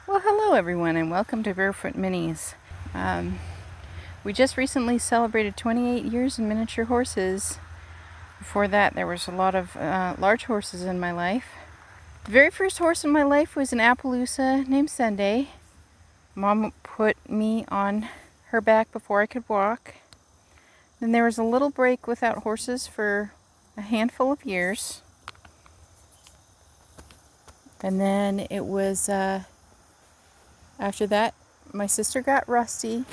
Well, hello everyone, and welcome to Barefoot Minis. We just recently celebrated 28 years in miniature horses. Before that, there was a lot of large horses in my life. The very first horse in my life was an Appaloosa named Sunday. Mom put me on her back before I could walk. Then there was a little break without horses for a handful of years. And then it was after that, my sister got Rusty.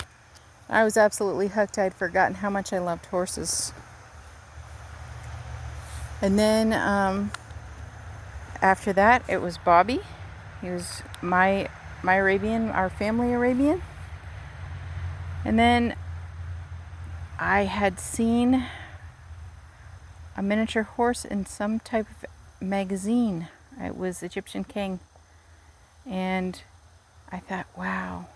I was absolutely hooked. I'd forgotten how much I loved horses. And then after that, it was Bobby. He was my Arabian, our family Arabian. And then I had seen a miniature horse in some type of magazine. It was Egyptian King. And I thought, wow,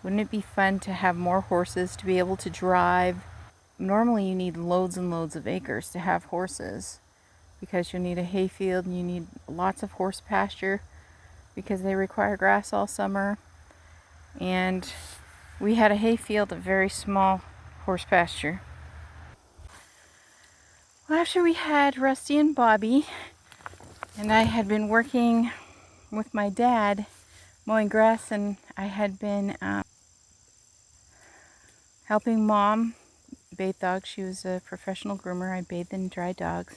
wouldn't it be fun to have more horses to be able to drive? Normally you need loads and loads of acres to have horses because you need a hayfield and you need lots of horse pasture because they require grass all summer. And we had a hayfield, a very small horse pasture. Well, after we had Rusty and Bobby, and I had been working with my dad mowing grass, and I had been helping Mom bathe dogs. She was a professional groomer. I bathed and dry dogs.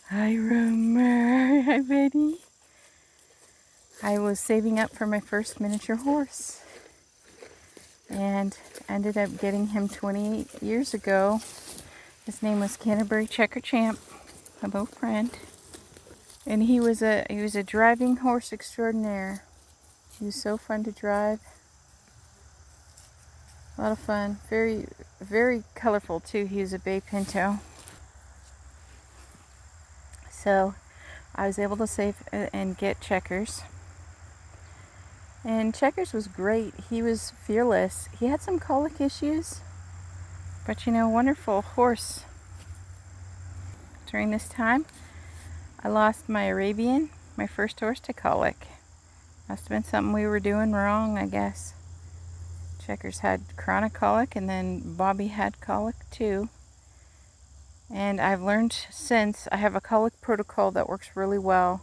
Hi, Romer. Hi, Betty. I was saving up for my first miniature horse and ended up getting him 28 years ago. His name was Canterbury Checker Champ. Hello, friend. And he was a driving horse extraordinaire. He was so fun to drive. A lot of fun. Very, very colorful too. He was a bay pinto. So I was able to save and get Checkers. And Checkers was great. He was fearless. He had some colic issues, but wonderful horse. During this time, I lost my Arabian, my first horse, to colic. Must have been something we were doing wrong, I guess. Checkers had chronic colic, and then Bobby had colic too. And I've learned since I have a colic protocol that works really well.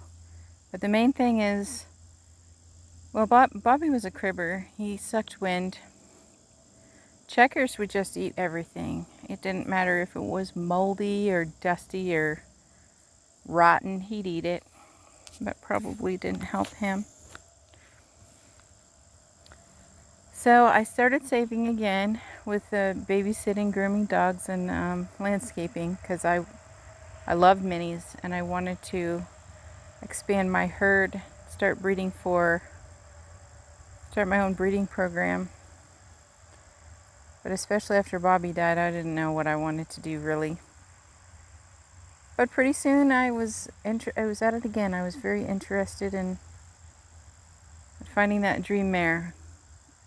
But the main thing is, well, Bobby was a cribber. He sucked wind. Checkers would just eat everything. It didn't matter if it was moldy or dusty or rotten, he'd eat it. But probably didn't help him. So I started saving again with babysitting, grooming dogs, and landscaping because I loved minis and I wanted to expand my herd, start my own breeding program. But especially after Bobby died, I didn't know what I wanted to do really. But pretty soon I was at it again. I was very interested in finding that dream mare.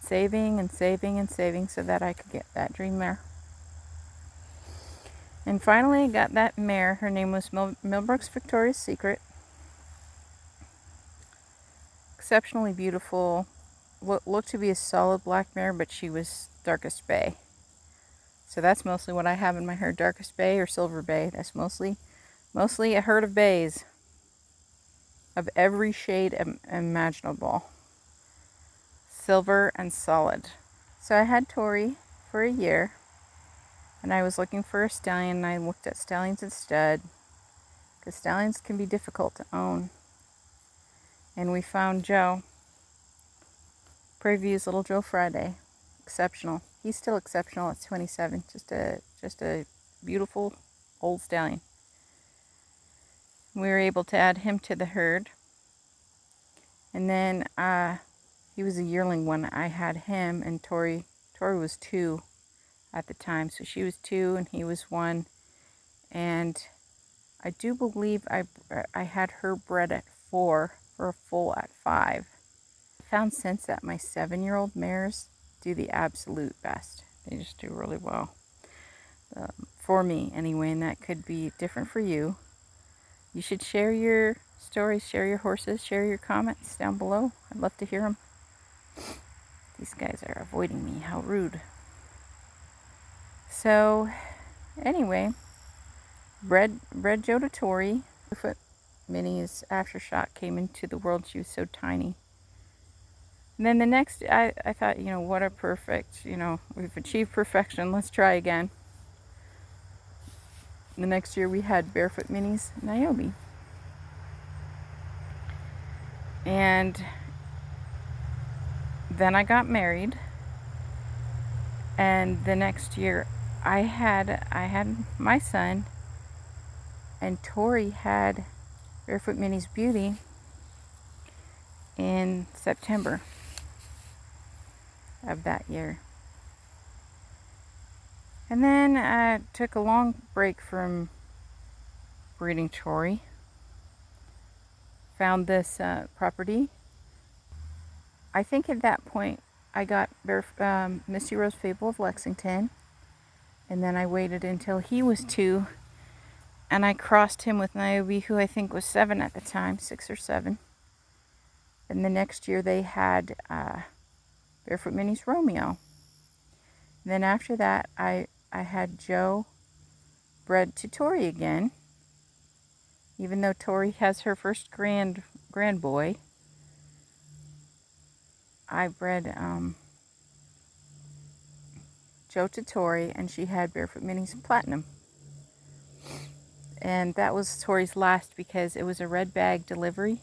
Saving and saving and saving so that I could get that dream mare. And finally I got that mare. Her name was Millbrook's Victoria's Secret. Exceptionally beautiful. Looked to be a solid black mare, but she was darkest bay. So that's mostly what I have in my herd, darkest bay or silver bay. That's mostly a herd of bays of every shade imaginable. Silver and solid. So I had Tori for a year, and I was looking for a stallion, and I looked at stallions and stud, because stallions can be difficult to own. And we found Joe. Prairie View's Little Joe Friday. Exceptional. He's still exceptional at 27. Just a beautiful old stallion. We were able to add him to the herd. And then he was a yearling when I had him, and Tori was 2 at the time. So she was 2 and he was 1. And I do believe I had her bred at 4 for a foal at 5. I found since that my 7-year-old mares do the absolute best. They just do really well. For me anyway, and that could be different for you. You should share your stories, share your horses, share your comments down below. I'd love to hear them. These guys are avoiding me. How rude. So, anyway, bred Joe to Tori. Barefoot Minnie's aftershock came into the world. She was so tiny. And then the next, I thought, what a perfect, we've achieved perfection. Let's try again. The next year we had Barefoot Minnie's Niobe. And then I got married. And the next year I had my son, and Tori had Barefoot Minnie's Beauty in September of that year. And then I took a long break from breeding Tori. Found this property. I think at that point I got Misty Rose Fable of Lexington, and then I waited until he was 2, and I crossed him with Niobe, who I think was 7 at the time, 6 or 7. And the next year they had Barefoot Minnie's Romeo. And then after that I had Joe bred to Tori again, even though Tori has her first grand boy. I bred Joe to Tori, and she had Barefoot Minnie's Platinum. And that was Tori's last because it was a red bag delivery.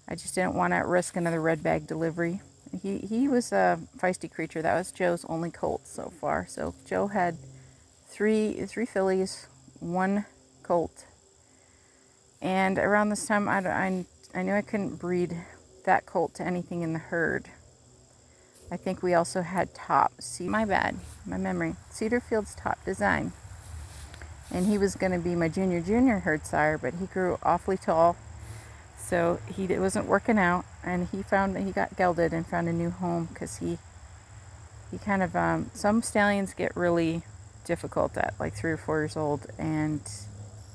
I just didn't want to risk another red bag delivery. He was a feisty creature. That was Joe's only colt so far. So Joe had three fillies, 1 colt. And around this time, I knew I couldn't breed that colt to anything in the herd. I think we also had Top. See, my bad, my memory. Cedar Fields Top Design. And he was going to be my junior herd sire, but he grew awfully tall. So it wasn't working out, and he got gelded and found a new home because he kind of, some stallions get really difficult at like 3 or 4 years old, and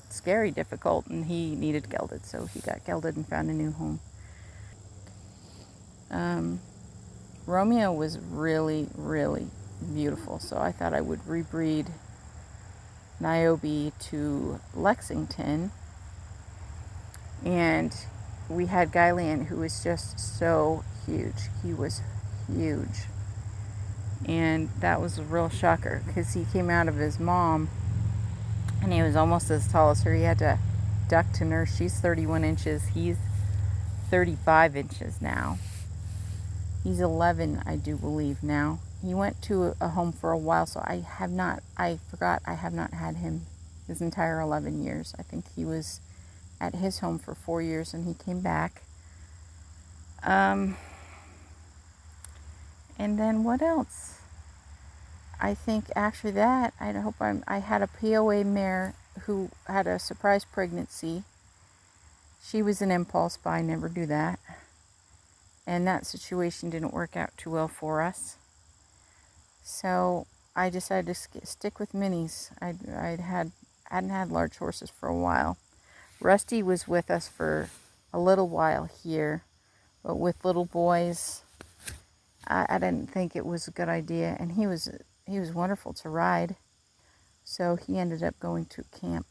scary difficult, and he needed gelded, so he got gelded and found a new home. Romeo was really, really beautiful, so I thought I would rebreed Niobe to Lexington. And we had Guylian, who was just so huge. He was huge. And that was a real shocker because he came out of his mom and he was almost as tall as her. He had to duck to nurse. She's 31 inches. He's 35 inches now. He's 11, I do believe now. He went to a home for a while, so I have not had him his entire 11 years. I think he was at his home for 4 years and he came back. And then what else? I think after that, I had a POA mare who had a surprise pregnancy. She was an impulse buy, never do that. And that situation didn't work out too well for us. So I decided to stick with minis. I hadn't had large horses for a while. Rusty was with us for a little while here, but with little boys, I didn't think it was a good idea. And he was wonderful to ride, so he ended up going to camp.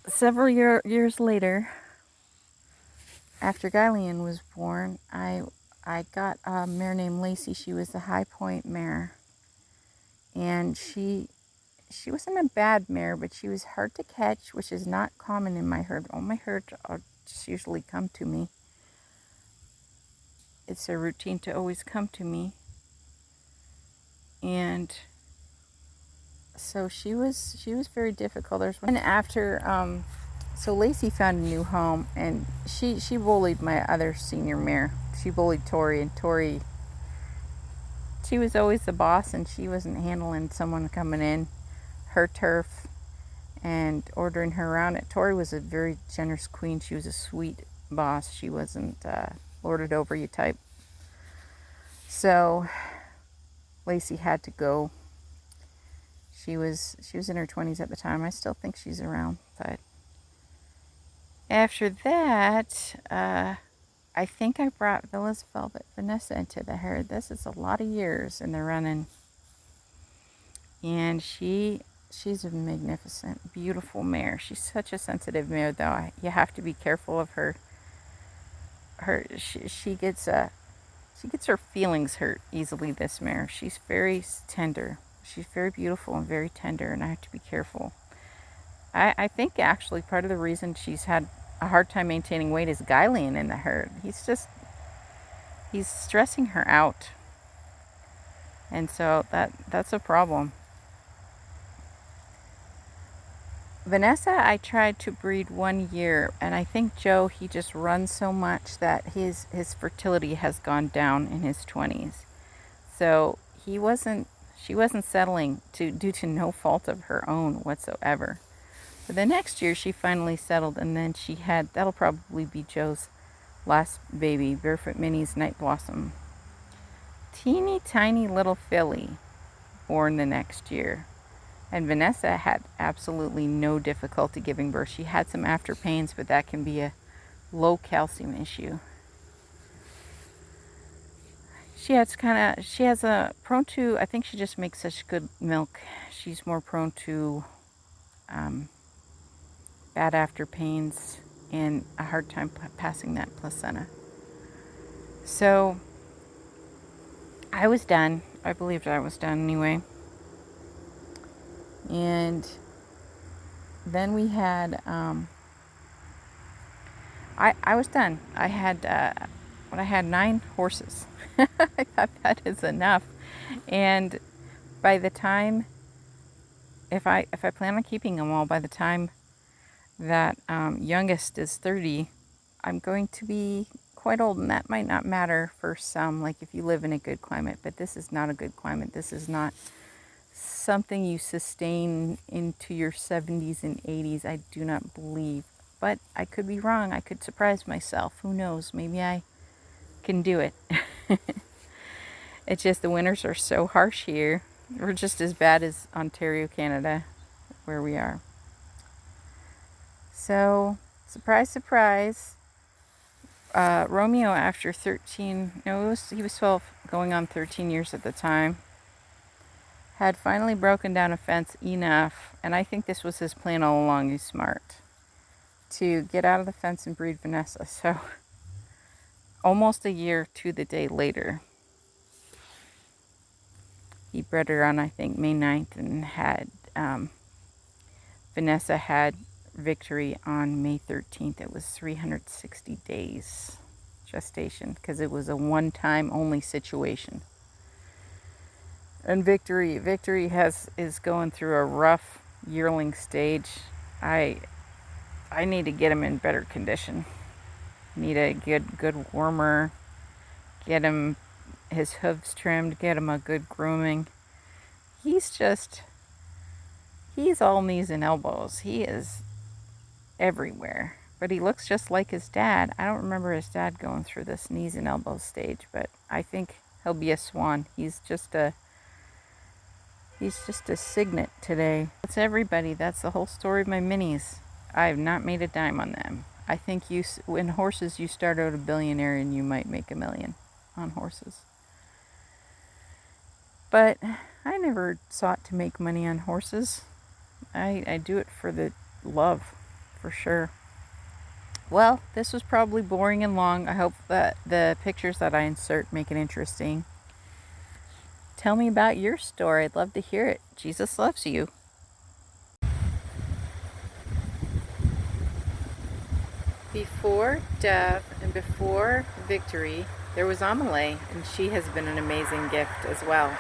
Several years later, after Guylian was born, I got a mare named Lacey. She was the High Point mare, and she wasn't a bad mare, but she was hard to catch, which is not common in my herd. All my herds just usually come to me. It's a routine to always come to me. And so she was very difficult. And after so Lacey found a new home, and she bullied my other senior mare. She bullied Tori, and Tori, she was always the boss, and she wasn't handling someone coming in her turf and ordering her around. Tori was a very generous queen. She was a sweet boss. She wasn't lorded over you type. So Lacey had to go. She was in her 20s at the time. I still think she's around, but After that, I think I brought Villa's Velvet Vanessa into the herd. This is a lot of years in the running. And she's a magnificent, beautiful mare. She's such a sensitive mare, though. You have to be careful of her. She gets her feelings hurt easily. This mare. She's very tender. She's very beautiful and very tender, and I have to be careful. I think actually part of the reason she's had a hard time maintaining weight is Guylian in the herd. He's stressing her out, and so that's a problem. Vanessa, I tried to breed 1 year, and I think Joe, he just runs so much that his fertility has gone down in his 20s. So she wasn't settling due to no fault of her own whatsoever. But the next year she finally settled, and then that'll probably be Joe's last baby, Barefoot Minnie's Night Blossom. Teeny tiny little filly, born the next year. And Vanessa had absolutely no difficulty giving birth. She had some after pains, but that can be a low calcium issue. She has prone to, I think she just makes such good milk. She's more prone to bad after pains and a hard time passing that placenta. So I was done. I believed I was done anyway. And then we had, I was done. I had 9 horses. I thought that is enough. And by the time, if I plan on keeping them all, by the time that youngest is 30, I'm going to be quite old, and that might not matter for some, like if you live in a good climate, but this is not a good climate. This is not something you sustain into your 70s and 80s. I do not believe, but I could be wrong. I could surprise myself. Who knows? Maybe I can do it. It's just the winters are so harsh here. We're just as bad as Ontario, Canada, where we are. So, surprise, surprise. Romeo, after 13, no, he was 12, going on 13 years at the time, had finally broken down a fence enough, and I think this was his plan all along. He's smart, to get out of the fence and breed Vanessa. So almost a year to the day later, he bred her on, I think, May 9th, and had Vanessa had Victory on May 13th. It was 360 days gestation, because it was a one-time only situation. And Victory is going through a rough yearling stage. I need to get him in better condition. Need a good warmer. Get him his hooves trimmed. Get him a good grooming. He's all knees and elbows. He is everywhere. But he looks just like his dad. I don't remember his dad going through this knees and elbows stage, but I think he'll be a swan. He's just a signet today. That's everybody. That's the whole story of my minis. I have not made a dime on them. I think in horses, you start out a billionaire and you might make $1 million on horses. But I never sought to make money on horses. I do it for the love, for sure. Well, this was probably boring and long. I hope that the pictures that I insert make it interesting. Tell me about your story. I'd love to hear it. Jesus loves you. Before Dove and before Victory, there was Amelie, and she has been an amazing gift as well.